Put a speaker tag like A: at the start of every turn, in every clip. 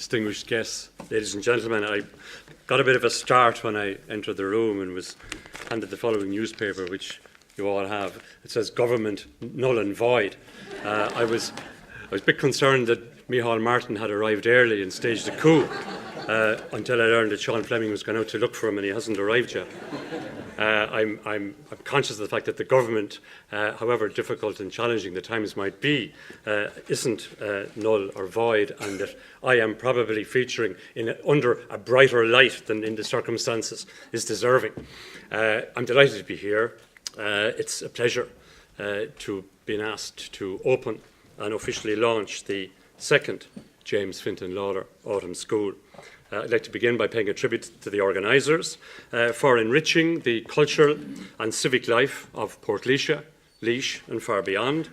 A: distinguished guests, ladies and gentlemen. I got a bit of a start when I entered the room and was handed the following newspaper, which you all have. It says "Government null and void." I was a bit concerned that Micheál Martin had arrived early and staged a coup until I learned that Sean Fleming was going out to look for him, and he hasn't arrived yet. I'm conscious of the fact that the government, however difficult and challenging the times might be, isn't null or void, and that I am probably featuring under a brighter light than in the circumstances is deserving. I'm delighted to be here. It's a pleasure to be asked to open and officially launch the second James Fintan Lalor Autumn School. I'd like to begin by paying a tribute to the organisers for enriching the cultural and civic life of Portlaoise, Laois and far beyond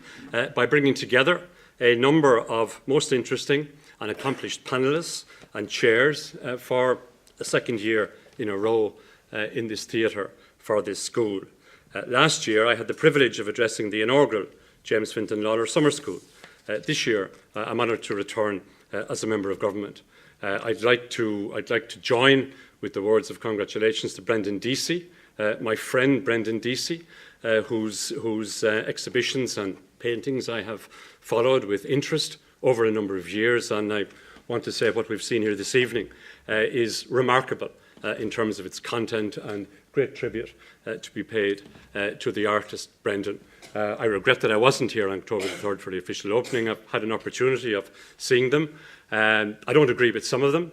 A: by bringing together a number of most interesting and accomplished panellists and chairs for a second year in a row in this theatre for this school. Last year I had the privilege of addressing the inaugural James Fintan Lalor Summer School. This year I'm honoured to return as a member of government. I'd like to join with the words of congratulations to Brendan Deasy, my friend Brendan Deasy, whose exhibitions and paintings I have followed with interest over a number of years, and I want to say what we've seen here this evening is remarkable in terms of its content, and great tribute to be paid to the artist Brendan. I regret that I wasn't here on October the 3rd for the official opening. I've had an opportunity of seeing them. I don't agree with some of them.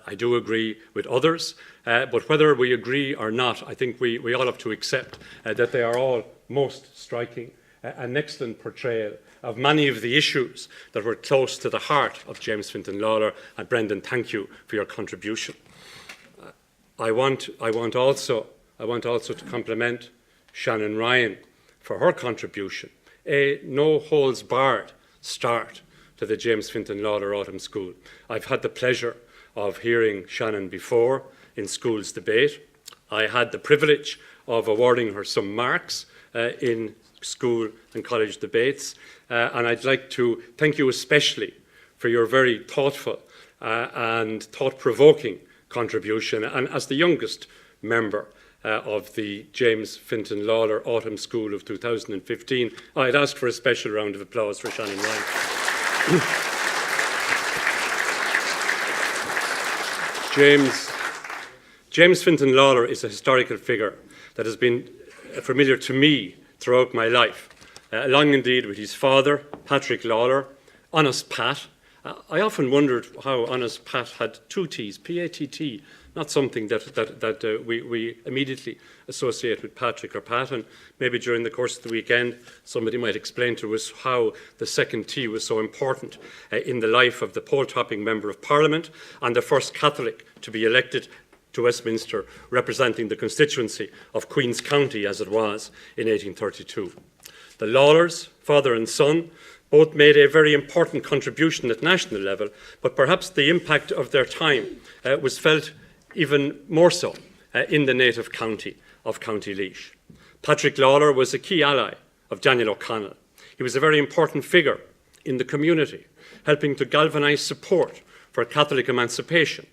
A: I do agree with others. But whether we agree or not, I think we all have to accept that they are all most striking, an excellent portrayal of many of the issues that were close to the heart of James Fintan Lalor. And Brendan, thank you for your contribution. I want also to compliment Shannon Ryan for her contribution, a no-holds-barred start to the James Fintan Lalor Autumn School. I've had the pleasure of hearing Shannon before in Schools Debate. I had the privilege of awarding her some marks in school and college debates, and I'd like to thank you especially for your very thoughtful and thought-provoking contribution. And as the youngest member of the James Fintan Lalor Autumn School of 2015, I'd ask for a special round of applause for Shannon Ryan. James Fintan Lalor is a historical figure that has been familiar to me throughout my life, along indeed with his father, Patrick Lalor, Honest Pat. I often wondered how Honest Pat had two T's, P-A-T-T, not something that we immediately associate with Patrick or Pat, and maybe during the course of the weekend somebody might explain to us how the second T was so important in the life of the poll-topping Member of Parliament and the first Catholic to be elected to Westminster, representing the constituency of Queen's County as it was in 1832. The Lalors, father and son, both made a very important contribution at national level, but perhaps the impact of their time was felt even more so in the native county of County Laois. Patrick Lalor was a key ally of Daniel O'Connell. He was a very important figure in the community, helping to galvanise support for Catholic emancipation.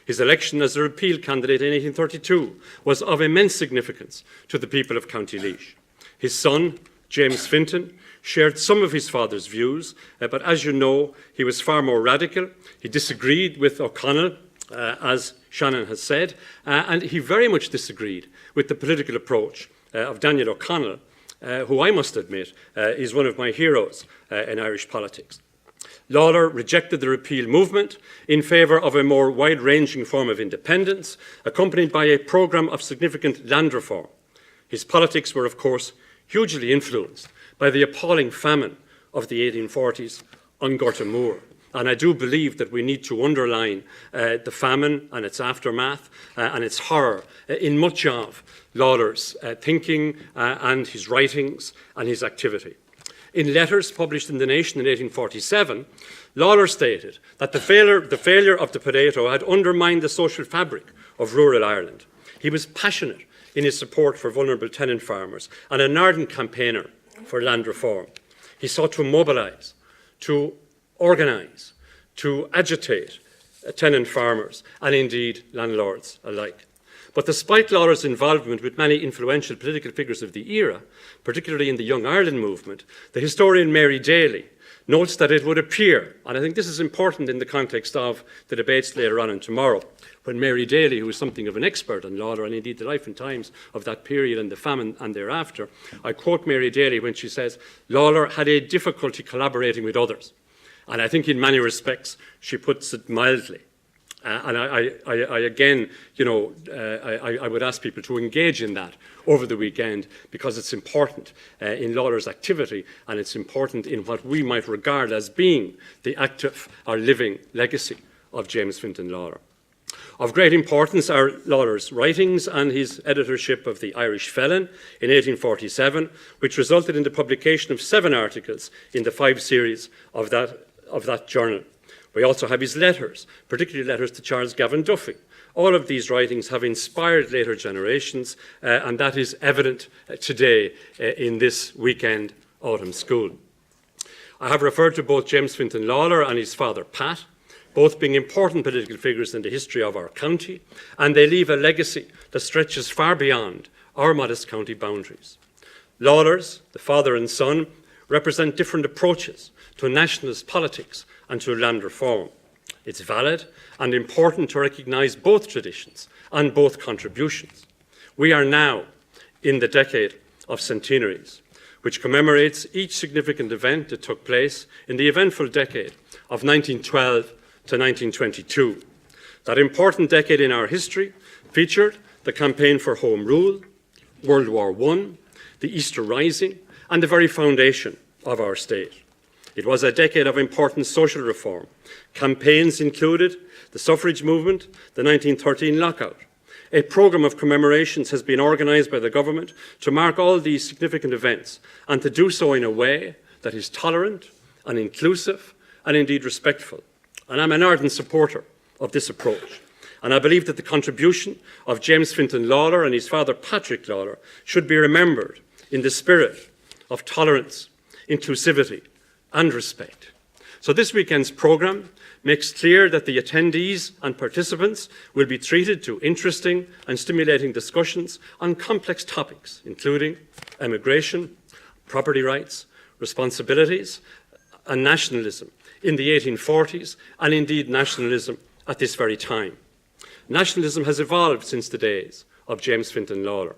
A: His election as a repeal candidate in 1832 was of immense significance to the people of County Laois. His son, James Fintan, shared some of his father's views, but as you know, he was far more radical. He disagreed with O'Connell, as Shannon has said, and he very much disagreed with the political approach of Daniel O'Connell, who I must admit is one of my heroes in Irish politics. Lalor rejected the repeal movement in favour of a more wide-ranging form of independence, accompanied by a programme of significant land reform. His politics were, of course, hugely influenced by the appalling famine of the 1840s on Gorta Moor. And I do believe that we need to underline the famine and its aftermath and its horror in much of Lalor's thinking and his writings and his activity. In letters published in The Nation in 1847, Lalor stated that the failure of the potato had undermined the social fabric of rural Ireland. He was passionate in his support for vulnerable tenant farmers and an ardent campaigner for land reform. He sought to mobilise, to organise, to agitate tenant farmers, and indeed landlords alike. But despite Lalor's involvement with many influential political figures of the era, particularly in the Young Ireland movement, the historian Mary Daly notes that it would appear, and I think this is important in the context of the debates later on and tomorrow, when Mary Daly, who is something of an expert on Lalor and indeed the life and times of that period and the famine and thereafter, I quote Mary Daly when she says, "Lalor had a difficulty collaborating with others." And I think in many respects she puts it mildly. And I again, I would ask people to engage in that over the weekend because it's important in Lalor's activity and it's important in what we might regard as being the active or living legacy of James Fintan Lalor. Of great importance are Lalor's writings and his editorship of the Irish Felon in 1847, which resulted in the publication of 7 articles in the 5 series of that journal. We also have his letters, particularly letters to Charles Gavin Duffy. All of these writings have inspired later generations, and that is evident today in this weekend autumn school. I have referred to both James Fintan Lalor and his father Pat, both being important political figures in the history of our county, and they leave a legacy that stretches far beyond our modest county boundaries. Lalors, the father and son, represent different approaches to nationalist politics and to land reform. It's valid and important to recognise both traditions and both contributions. We are now in the decade of centenaries, which commemorates each significant event that took place in the eventful decade of 1912 to 1922. That important decade in our history featured the campaign for Home Rule, World War I, the Easter Rising, and the very foundation of our state. It was a decade of important social reform. Campaigns included the suffrage movement, the 1913 lockout. A programme of commemorations has been organised by the government to mark all these significant events and to do so in a way that is tolerant and inclusive and indeed respectful. And I'm an ardent supporter of this approach. And I believe that the contribution of James Fintan Lalor and his father Patrick Lalor should be remembered in the spirit of tolerance, inclusivity, and respect. So this weekend's programme makes clear that the attendees and participants will be treated to interesting and stimulating discussions on complex topics, including immigration, property rights, responsibilities, and nationalism in the 1840s, and indeed nationalism at this very time. Nationalism has evolved since the days of James Fintan Lalor.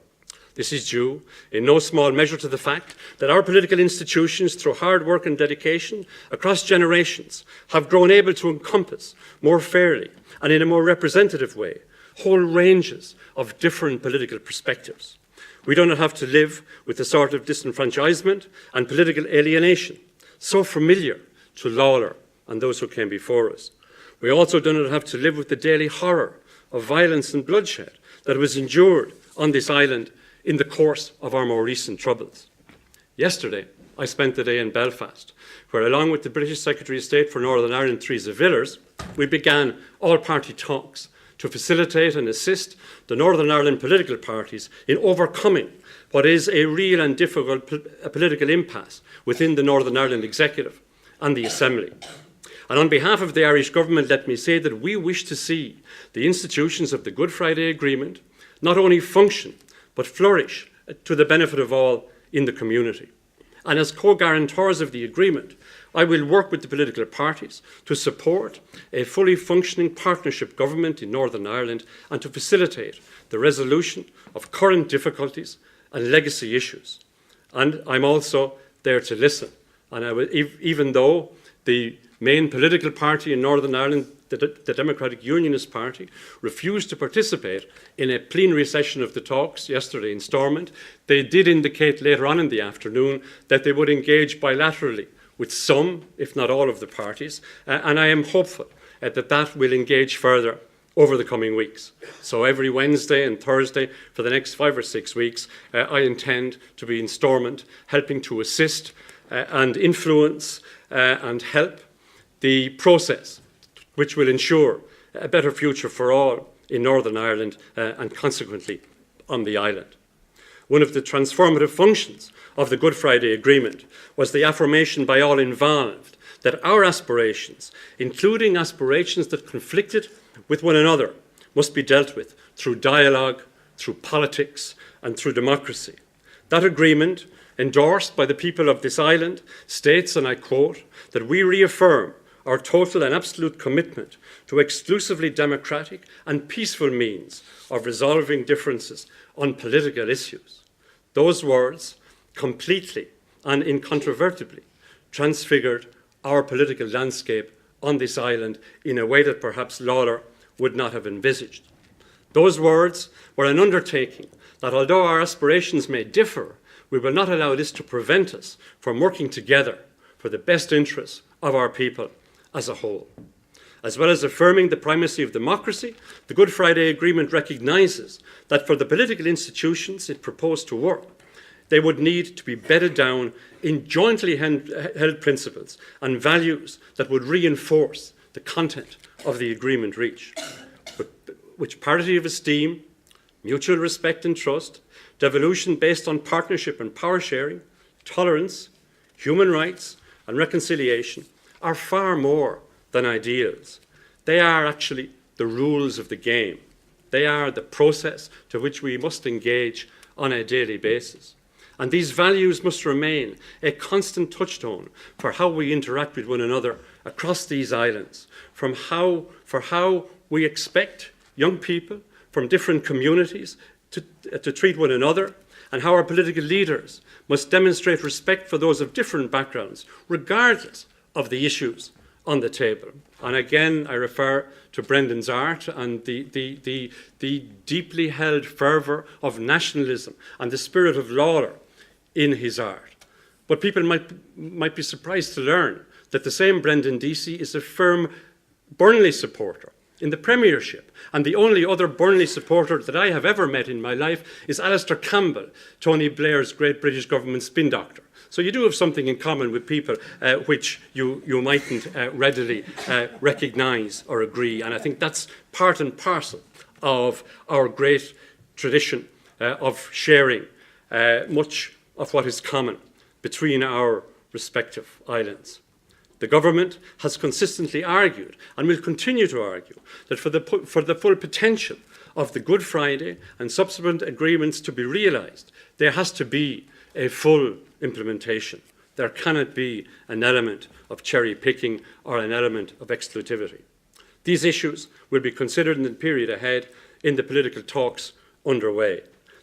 A: This is due in no small measure to the fact that our political institutions, through hard work and dedication across generations, have grown able to encompass more fairly and in a more representative way whole ranges of different political perspectives. We do not have to live with the sort of disenfranchisement and political alienation so familiar to Lalor and those who came before us. We also do not have to live with the daily horror of violence and bloodshed that was endured on this island in the course of our more recent troubles. Yesterday, I spent the day in Belfast, where along with the British Secretary of State for Northern Ireland, Theresa Villers, we began all-party talks to facilitate and assist the Northern Ireland political parties in overcoming what is a real and difficult political impasse within the Northern Ireland Executive and the Assembly. And on behalf of the Irish Government, let me say that we wish to see the institutions of the Good Friday Agreement not only function, but flourish to the benefit of all in the community. And as co-guarantors of the agreement, I will work with the political parties to support a fully functioning partnership government in Northern Ireland and to facilitate the resolution of current difficulties and legacy issues. And I'm also there to listen. And I will, even though the main political party in Northern Ireland, the Democratic Unionist Party, refused to participate in a plenary session of the talks yesterday in Stormont, they did indicate later on in the afternoon that they would engage bilaterally with some, if not all, of the parties, and I am hopeful that will engage further over the coming weeks. So every Wednesday and Thursday for the next 5 or 6 weeks, I intend to be in Stormont, helping to assist and influence and help the process which will ensure a better future for all in Northern Ireland and consequently on the island. One of the transformative functions of the Good Friday Agreement was the affirmation by all involved that our aspirations, including aspirations that conflicted with one another, must be dealt with through dialogue, through politics, and through democracy. That agreement, endorsed by the people of this island, states, and I quote, that we reaffirm our total and absolute commitment to exclusively democratic and peaceful means of resolving differences on political issues. Those words completely and incontrovertibly transfigured our political landscape on this island in a way that perhaps Lalor would not have envisaged. Those words were an undertaking that, although our aspirations may differ, we will not allow this to prevent us from working together for the best interests of our people as a whole. As well as affirming the primacy of democracy, the Good Friday Agreement recognises that for the political institutions it proposed to work, they would need to be bedded down in jointly held principles and values that would reinforce the content of the agreement reached, which parity of esteem, mutual respect and trust, devolution based on partnership and power sharing, tolerance, human rights and reconciliation are far more than ideals. They are actually the rules of the game. They are the process to which we must engage on a daily basis. And these values must remain a constant touchstone for how we interact with one another across these islands, for how we expect young people from different communities to treat one another, and how our political leaders must demonstrate respect for those of different backgrounds, regardless of the issues on the table. And again, I refer to Brendan's art and the deeply held fervour of nationalism and the spirit of Lalor in his art. But people might be surprised to learn that the same Brendan Deasy is a firm Burnley supporter in the Premiership. And the only other Burnley supporter that I have ever met in my life is Alistair Campbell, Tony Blair's great British government spin doctor. So you do have something in common with people which you mightn't readily recognise or agree. And I think that's part and parcel of our great tradition of sharing much of what is common between our respective islands. The government has consistently argued, and will continue to argue, that for the full potential of the Good Friday and subsequent agreements to be realised, there has to be a full implementation. There cannot be an element of cherry picking or an element of exclusivity. These issues will be considered in the period ahead in the political talks underway,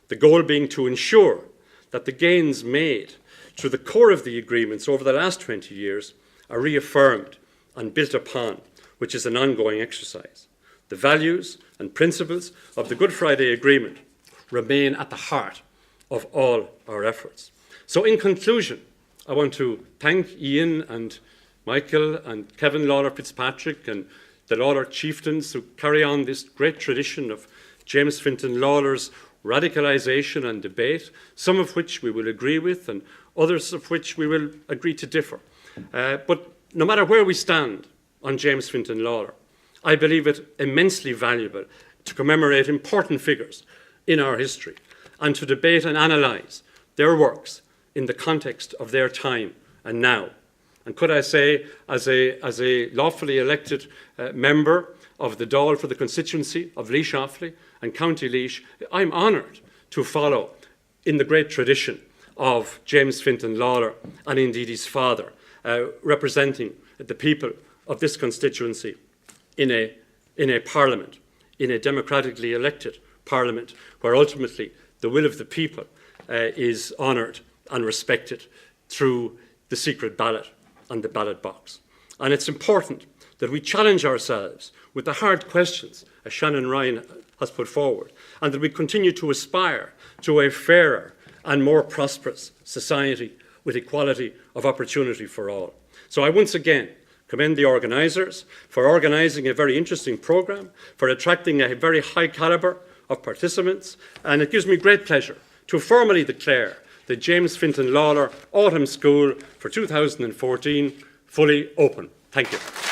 A: the goal being to ensure that the gains made through the core of the agreements over the last 20 years are reaffirmed and built upon, which is an ongoing exercise. The values and principles of the Good Friday Agreement remain at the heart of all our efforts. So in conclusion, I want to thank Ian and Michael and Kevin Lalor Fitzpatrick and the Lalor chieftains who carry on this great tradition of James Fintan Lalor's radicalisation and debate, some of which we will agree with and others of which we will agree to differ. But no matter where we stand on James Fintan Lalor, I believe it immensely valuable to commemorate important figures in our history and to debate and analyse their works in the context of their time and now. And could I say, as a lawfully elected member of the Dáil for the constituency of Laois Offaly and County Laois, I'm honoured to follow in the great tradition of James Fintan Lalor and indeed his father, representing the people of this constituency in a parliament, in a democratically elected parliament, where ultimately the will of the people is honoured and respected through the secret ballot and the ballot box. And it's important that we challenge ourselves with the hard questions, as Shannon Ryan has put forward, and that we continue to aspire to a fairer and more prosperous society with equality of opportunity for all. So I once again commend the organisers for organising a very interesting programme, for attracting a very high calibre of participants, and it gives me great pleasure to formally declare the James Fintan Lalor Autumn School for 2014 fully open. Thank you.